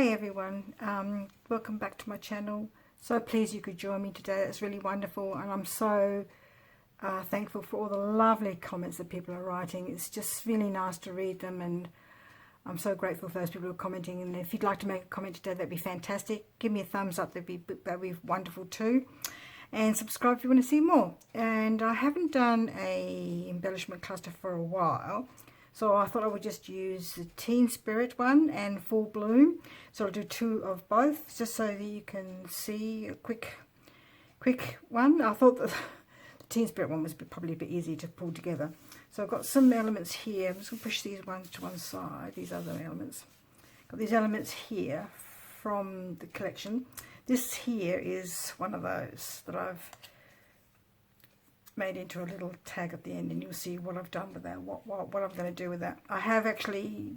Hi everyone, welcome back to my channel. So pleased you could join me today. It's really wonderful, and I'm so thankful for all the lovely comments that people are writing. It's just really nice to read them, and I'm so grateful for those people who are commenting. And if you'd like to make a comment today, that'd be fantastic. Give me a thumbs up, that'd be wonderful too. And subscribe if you want to see more. And I haven't done a embellishment cluster for a while, so I thought I would just use the Teen Spirit one and Full Bloom. So I'll do two of both, just so that you can see a quick one. I thought that the Teen Spirit one was probably a bit easy to pull together. So I've got some elements here. I'm just going to push these ones to one side, these other elements. Got these elements here from the collection. This here is one of those that I've made into a little tag at the end, and you'll see what I've done with that, what I'm going to do with that. I have actually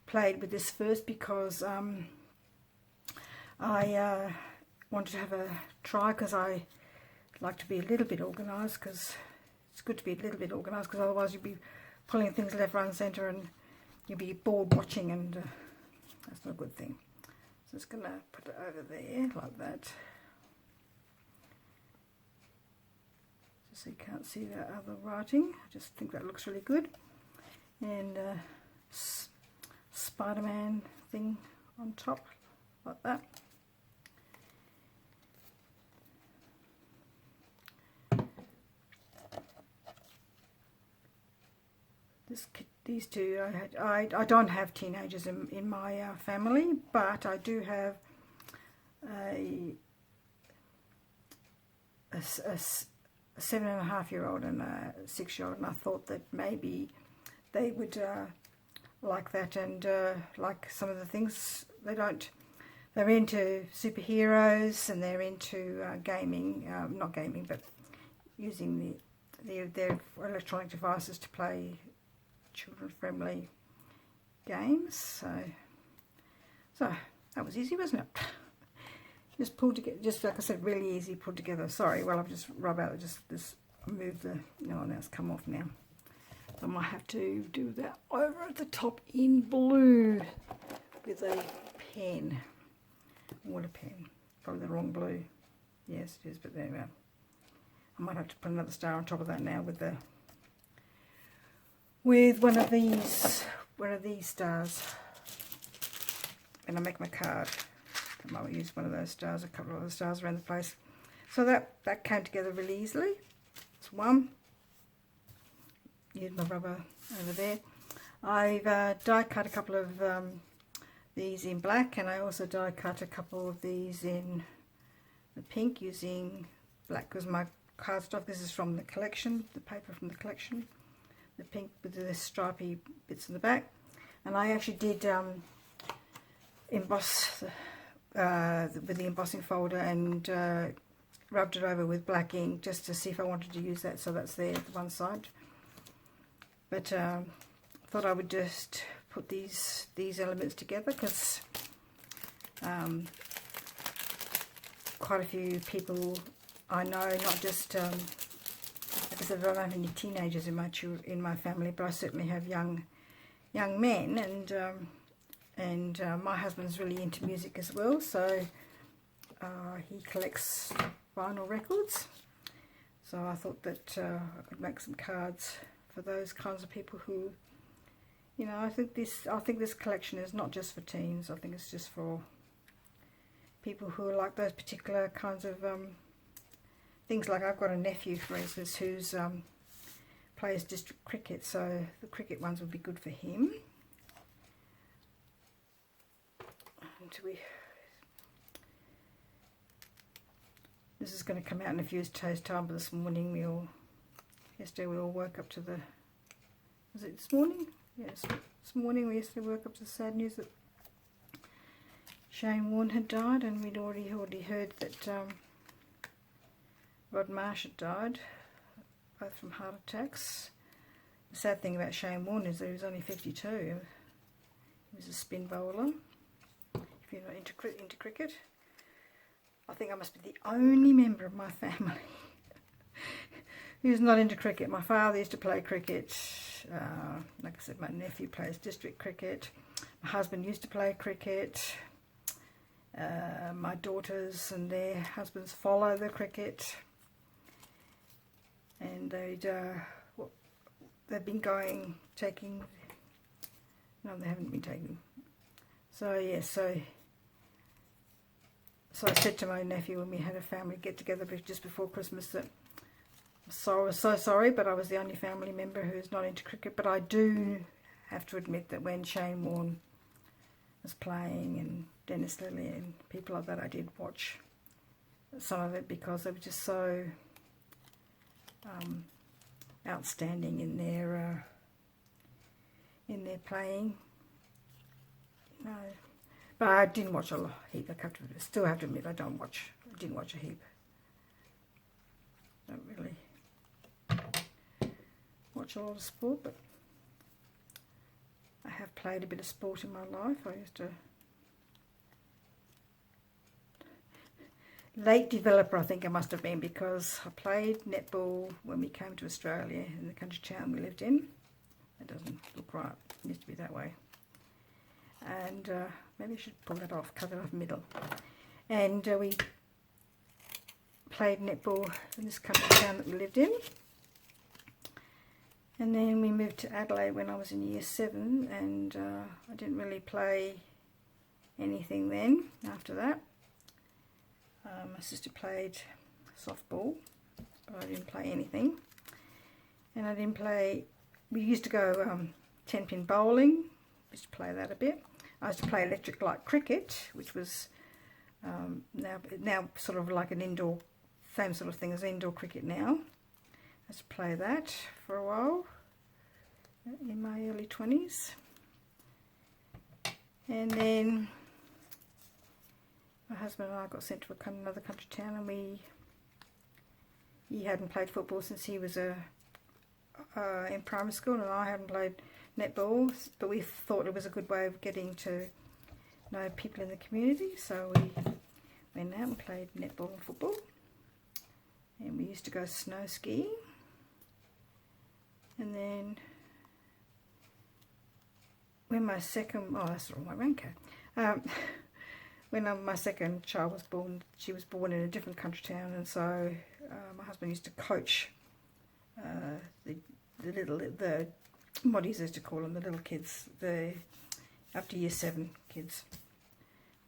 played with this first because I wanted to have a try, because I like to be a little bit organised, because it's good to be a little bit organised, because otherwise you'll be pulling things left, right and centre and you'll be bored watching, and that's not a good thing. So just going to put it over there like that, just so you can't see that other writing. I just think that looks really good. And Spider-Man thing on top like that. These two, I don't have teenagers in my family, but I do have a 7.5-year-old and a 6-year-old, and I thought that maybe they would like that, and like some of the things they're into superheroes, and they're into gaming, not gaming, but using their electronic devices to play children-friendly games. So that was easy, wasn't it? Just pulled together, just like I said, really easy pulled together. Sorry, well, I've just rubbed out, just move the, no, now it's come off now. So I might have to do that over at the top in blue with a pen, water pen. Probably the wrong blue. Yes, it is, but there we go. I might have to put another star on top of that now with one of these stars when I make my card. I might use one of those stars, a couple of other stars around the place. So that came together really easily. That's one. Use my rubber over there. I've die cut a couple of these in black, and I also die cut a couple of these in the pink using black, because my cardstock, this is from the collection, the paper from the collection. The pink with the stripy bits in the back, and I actually did emboss with the embossing folder, and rubbed it over with black ink just to see if I wanted to use that. So that's there at one side, but I thought I would just put these elements together, because quite a few people I know, not just like I said, I don't have any teenagers in my family, but I certainly have young men, and my husband's really into music as well, so he collects vinyl records. So I thought that I could make some cards for those kinds of people who, you know, I think this collection is not just for teens. I think it's just for people who are like those particular kinds of things. Like I've got a nephew, for instance, who's plays district cricket, so the cricket ones would be good for him. And this is going to come out in a few days' time, but this morning yesterday we all woke up to the, was it this morning? Yes, this morning we yesterday woke up to the sad news that Shane Warne had died, and we'd already heard that Rod Marsh had died, both from heart attacks. The sad thing about Shane Warne is that he was only 52. He was a spin bowler. If you're not into cricket, I think I must be the only member of my family who's not into cricket. My father used to play cricket. Like I said, my nephew plays district cricket. My husband used to play cricket. My daughters and their husbands follow the cricket, and they've been taking. No, they haven't been taking. So yeah, so I said to my nephew when we had a family get together just before Christmas that I was so sorry, but I was the only family member who's not into cricket. But I do have to admit that when Shane Warne was playing and Dennis Lilly and people like that, I did watch some of it because they were just so outstanding in their playing. No, but I didn't watch a heap. I still have to admit I didn't watch a heap. Don't really watch a lot of sport, but I have played a bit of sport in my life. I used to late developer, I think I must have been, because I played netball when we came to Australia in the country town we lived in. It doesn't look right. It used to be that way. And maybe I should pull that off, cut it off middle. And we played netball in this country town that we lived in. And then we moved to Adelaide when I was in year 7, and I didn't really play anything then after that. My sister played softball, but I didn't play anything. And I didn't play, we used to go 10-pin bowling, we used to play that a bit. I used to play electric light cricket, which was now sort of like an indoor, same sort of thing as indoor cricket now. I used to play that for a while in my early 20s. And then my husband and I got sent to another country town, and he hadn't played football since he was in primary school, and I hadn't played netball, but we thought it was a good way of getting to know people in the community, so we went out and played netball and football. And we used to go snow skiing. And then when my second, oh that's the wrong way, Ranko. When my second child was born, she was born in a different country town, and so my husband used to coach the what he used to call them, the little kids, the up to year 7 kids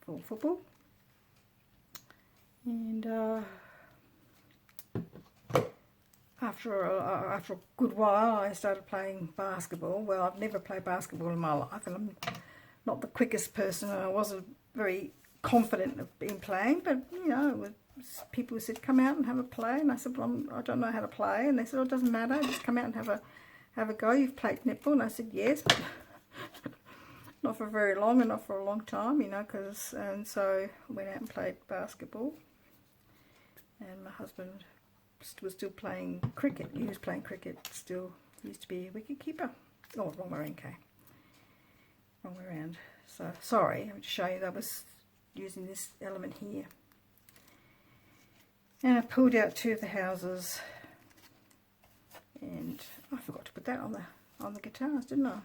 for football. And after a good while, I started playing basketball. Well, I've never played basketball in my life, and I'm not the quickest person, and I wasn't very confident in playing, but you know, people said come out and have a play, and I said, well, I don't know how to play, and they said, oh, it doesn't matter, just come out and have a go. You've played netball, and I said yes, but not for very long, and not for a long time, you know, and so I went out and played basketball, and my husband was still playing cricket. He was playing cricket still. He used to be a wicket keeper. Oh, wrong way around, okay. Wrong way around. So sorry, I'm just showing you that I was using this element here. And I pulled out 2 of the houses, and I forgot to put that on the guitars, didn't I?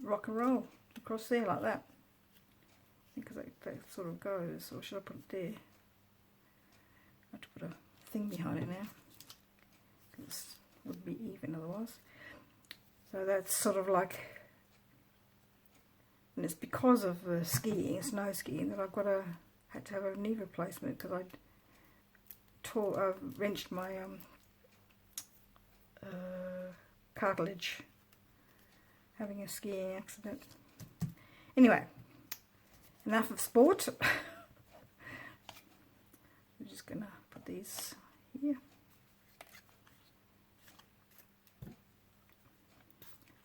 Rock and roll across there like that. I think that sort of goes, or should I put it there? I have to put a thing behind it now, because it would be even otherwise. So that's sort of like, and it's because of skiing, snow skiing, that had to have a knee replacement, because I wrenched my cartilage having a skiing accident. Anyway, enough of sport. We're just gonna put these here.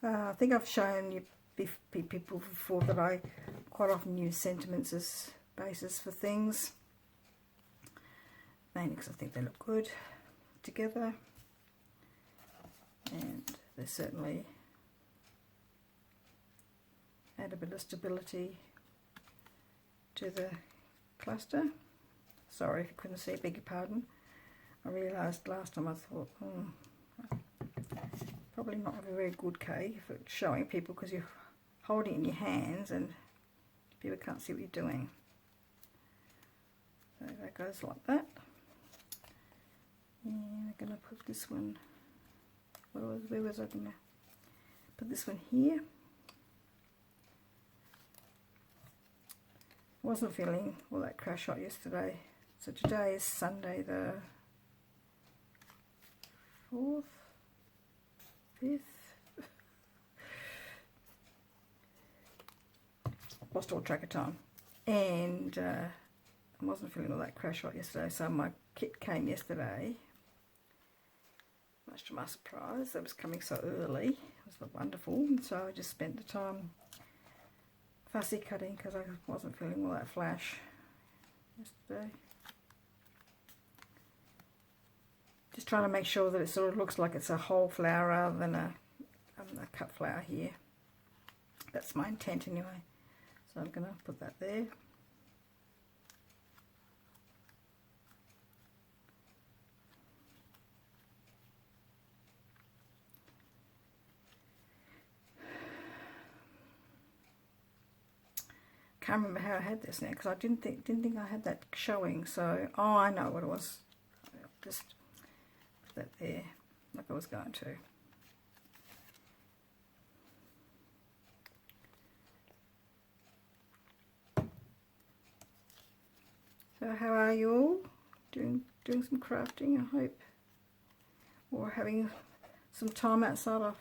I think I've shown you people before that I quite often use sentiments as basis for things, mainly because I think they look good together, and they certainly add a bit of stability to the cluster. Sorry if you couldn't see, beg your pardon. I realised last time, I thought, probably not a very good K for showing people, because you're holding it in your hands and people can't see what you're doing. So that goes like that. And I'm going to put this one, where was I going to put this one here? Wasn't feeling all that crash hot yesterday. So today is Sunday the 4th, 5th. Lost all track of time. And I wasn't feeling all that crash hot yesterday, so my kit came yesterday. Much to my surprise, it was coming so early. It was wonderful, and so I just spent the time fussy cutting because I wasn't feeling all that flash yesterday. Just trying to make sure that it sort of looks like it's a whole flower rather than a cut flower here. That's my intent anyway. So I'm going to put that there. Can't remember how I had this now because I didn't think I had that showing. So I know what it was. Just put that there like I was going to. So how are you all? Doing some crafting, I hope, or having some time outside of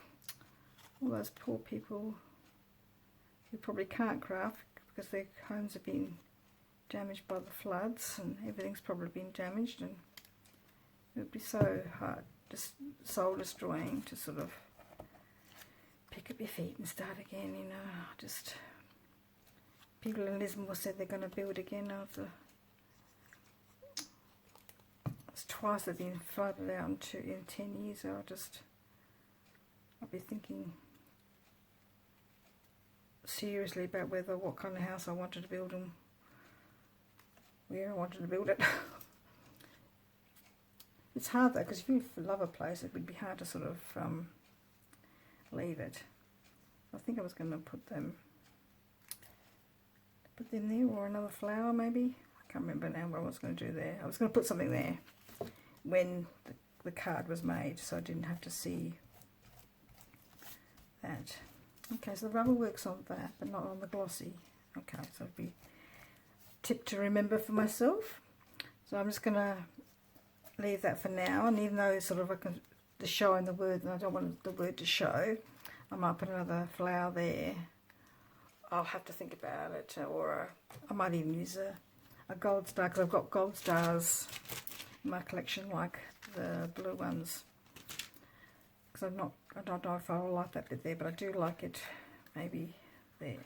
all those poor people who probably can't craft because their homes have been damaged by the floods and everything's probably been damaged, and it would be so hard, just soul destroying to sort of pick up your feet and start again, you know. Just people in Lismore said they're going to build again after it's twice they've been flooded out in 10 years. So I'll be thinking seriously about what kind of house I wanted to build and where I wanted to build it. It's hard though, because if you love a place, it would be hard to sort of leave it. I think I was going to put them there, or another flower maybe. I can't remember now what I was going to do there. I was going to put something there when the card was made, so I didn't have to see that. Okay, so the rubber works on that, but not on the glossy. Okay, so it'd be a tip to remember for myself. So I'm just going to leave that for now, and even though it's sort of the showing the word, and I don't want the word to show, I might put another flower there. I'll have to think about it, or I might even use a gold star, because I've got gold stars in my collection, like the blue ones. Because I don't know if I'll like that bit there, but I do like it maybe there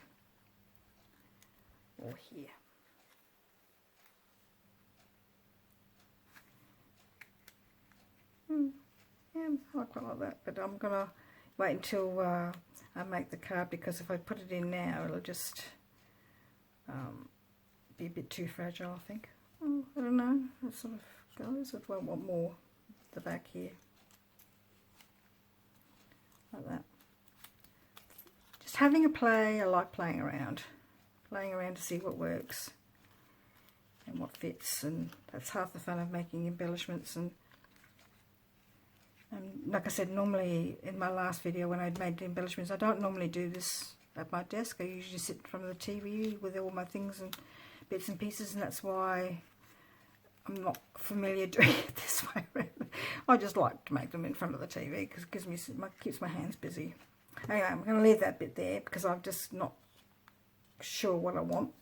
or here. Yeah, I quite like that, but I'm gonna wait until I make the card, because if I put it in now, it'll just be a bit too fragile, I think. Oh, I don't know. It sort of goes. I won't want more at the back here. Like that. Just having a play. I like playing around to see what works and what fits, and that's half the fun of making embellishments. And like I said, normally in my last video when I'd made the embellishments, I don't normally do this at my desk. I usually sit in front of the TV with all my things and bits and pieces, and that's why I'm not familiar doing it this way. I just like to make them in front of the TV because it keeps my hands busy. Anyway, I'm going to leave that bit there because I'm just not sure what I want.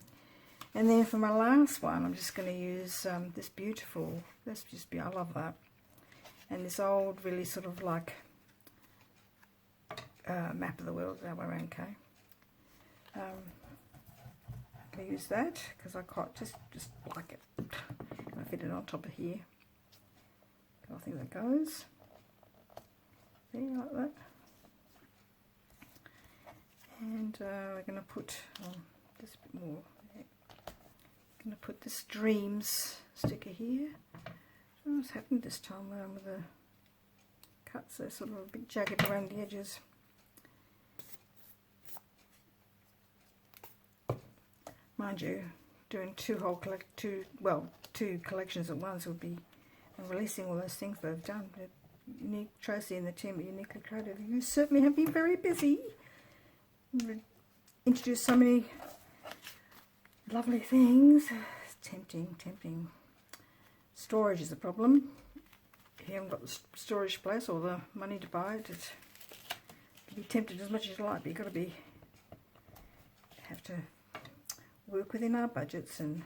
And then for my last one, I'm just going to use this beautiful, I love that. And this old, really sort of like map of the world, that way around, okay. I'm going to use that because I quite just like it. I fit it on top of here. I think that goes there like that. And we're going to put just a bit more. I'm going to put this Dreams sticker here. I don't know what's happened this time around with the cuts. They're sort of a bit jagged around the edges. Mind you, doing two collections at once would be, and releasing all those things that I've done. Unique Tracy and the team at Uniquely Creative, you certainly have been very busy. Introduced so many lovely things. It's tempting. Storage is a problem. If you haven't got the storage place or the money to buy it, it can be tempted as much as you like, but you've got to have to work within our budgets and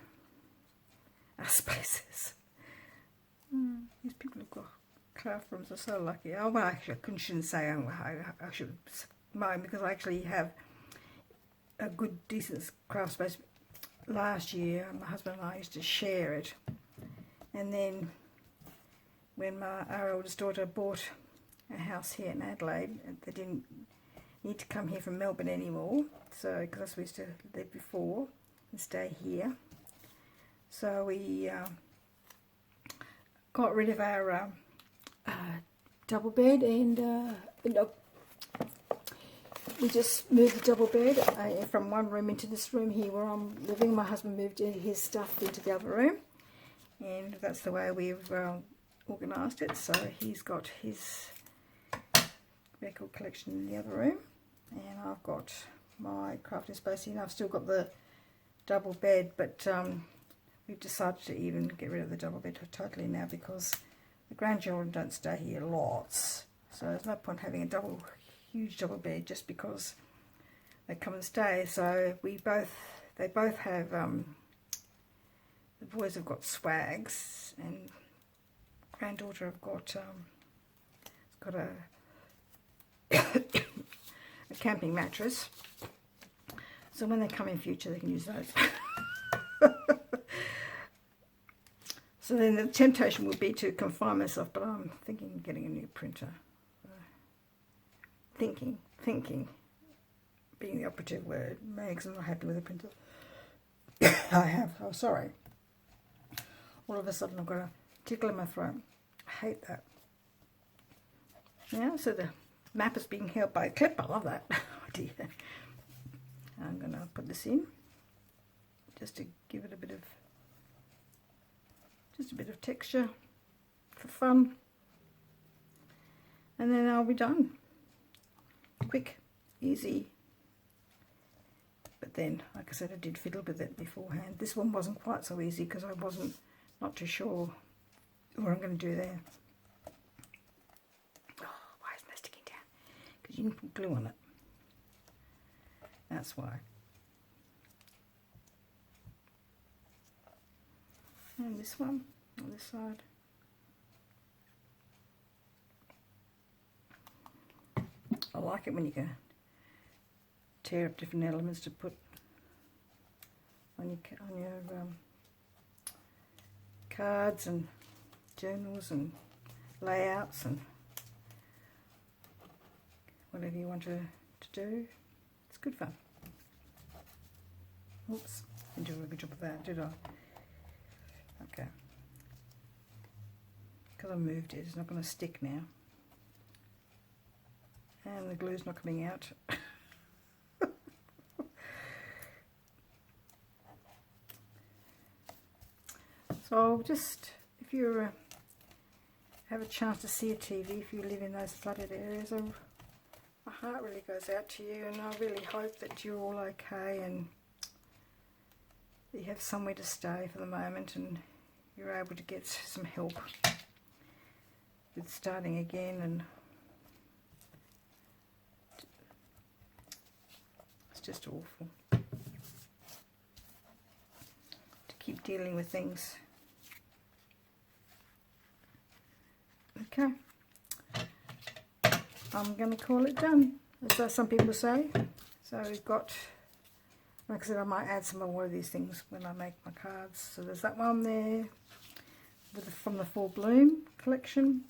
our spaces. These people who've got craft rooms are so lucky. Oh, well, actually, I shouldn't say I should moan, because I actually have a good, decent craft space. Last year, my husband and I used to share it, and then when our oldest daughter bought a house here in Adelaide, they didn't need to come here from Melbourne anymore, so because that's where we used to live before and stay here. So we got rid of our double bed, and we just moved the double bed from one room into this room here where I'm living. My husband moved his stuff into the other room, and that's the way we've organised it. So he's got his record collection in the other room, and I've got my crafting space here. I've still got the double bed, but we've decided to even get rid of the double bed totally now, because the grandchildren don't stay here lots, so there's no point having a huge double bed just because they come and stay. So they both have the boys have got swags, and granddaughter have got a camping mattress, so when they come in future they can use those. So then the temptation would be to confine myself, but I'm thinking of getting a new printer. Thinking being the operative word, maybe because I'm not happy with the printer sorry. All of a sudden I've got a tickle in my throat. I hate that. Yeah, so the map is being held by a clip. I love that idea. I'm going to put this in just to give it a bit of texture for fun, and then I'll be done. Quick, easy. But then, like I said, I did fiddle with it beforehand. This one wasn't quite so easy because I wasn't not too sure what I'm going to do there. Oh, why isn't that sticking down? Because you didn't put glue on it. That's why. And this one on this side. I like it when you can tear up different elements to put on your cards and journals and layouts and whatever you want to do. It's good fun. Oops, didn't do a good job of that, did I? Okay. Because I moved it, it's not going to stick now. And the glue's not coming out. So just, if you have a chance to see a TV, if you live in those flooded areas, my heart really goes out to you, and I really hope that you're all okay and that you have somewhere to stay for the moment and you're able to get some help with starting again. And it's just awful to keep dealing with things. Okay, I'm going to call it done, as some people say. So we've got, like I said, I might add some more of these things when I make my cards. So there's that one there from the Full Bloom collection,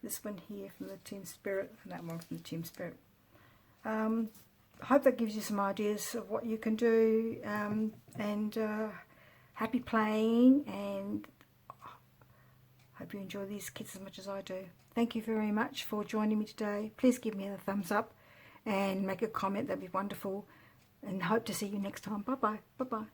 this one here from the Team Spirit, and that one from the Team Spirit. I hope that gives you some ideas of what you can do, and happy playing, and hope you enjoy these kits as much as I do. Thank you very much for joining me today. Please give me a thumbs up and make a comment, that'd be wonderful, and hope to see you next time. Bye bye. Bye bye.